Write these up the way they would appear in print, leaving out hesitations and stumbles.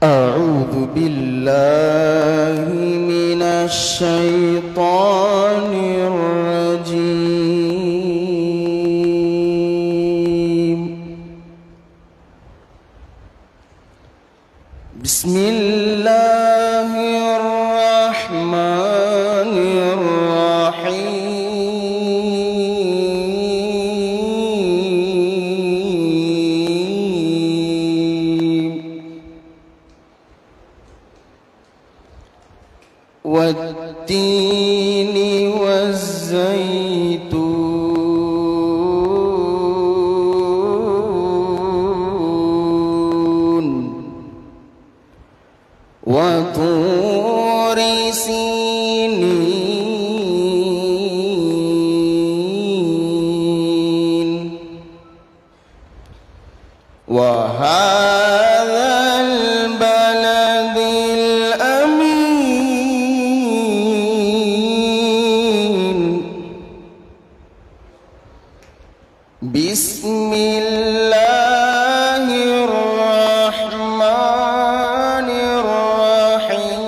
أعوذ بالله من الشيطان الرجيم. بسم الله الرحمن الرحيم. والتين والزيتون وطور سينين وهذا البلد الأمين. بسم الله الرحمن الرحيم.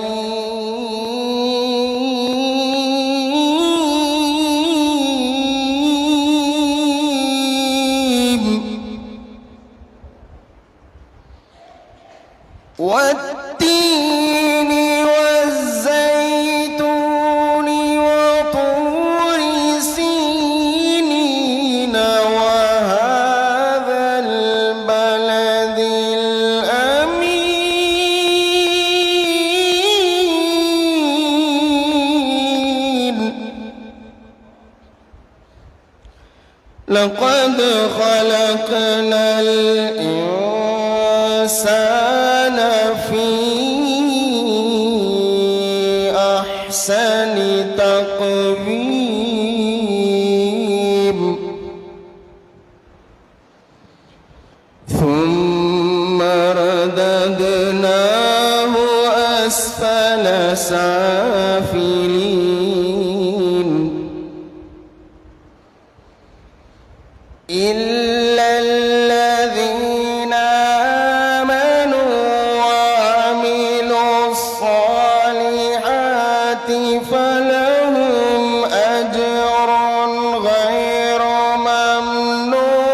والتين والزيتون وطور سينين وهذا البلد الأمين. لقد خلقنا الإنسان في أحسن تقويم ثم رددناه أسفل سافلين إلا الذين آمنوا وعملوا الصالحات فلهم أجر غير ممنون.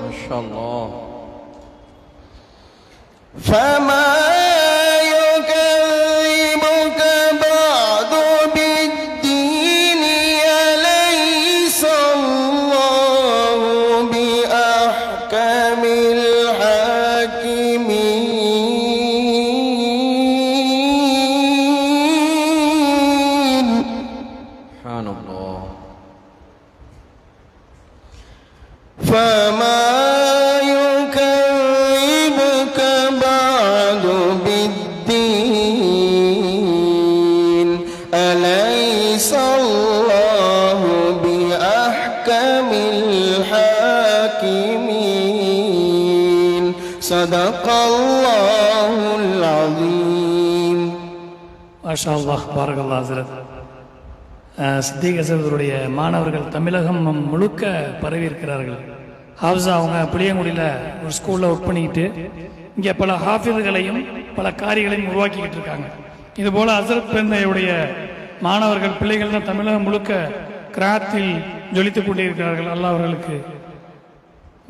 ما شاء الله. فما يكذبك بعد بالدين أليس الله بأحكم الحاكمين. سبحان الله. فما يكذبك بعد بالدين أليس الله بأحكم الحاكمين. صدق الله العظيم. ما شاء الله. بارك الله حضرت. சித்திக் ஹசரத்துடைய மாணவர்கள் தமிழகம் முழுக்க பரவி இருக்கிறார்கள். ஹாஃபிஸா அவங்க புளியங்குடியில் ஒரு ஸ்கூலில் ஒர்க் பண்ணிக்கிட்டு இங்கே பல ஹாஃபிதுகளையும் பல காரிகளையும் உருவாக்கிக்கிட்டு இருக்காங்க. இதுபோல் ஹசரத் பேருந்தையுடைய மாணவர்கள் பிள்ளைகள் தான் தமிழகம் முழுக்க கிராத்தில் ஜொலித்துக் கொண்டே இருக்கிறார்கள். அல்லாஹ் அவர்களுக்கு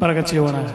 பரக்கத் செய்வானாக.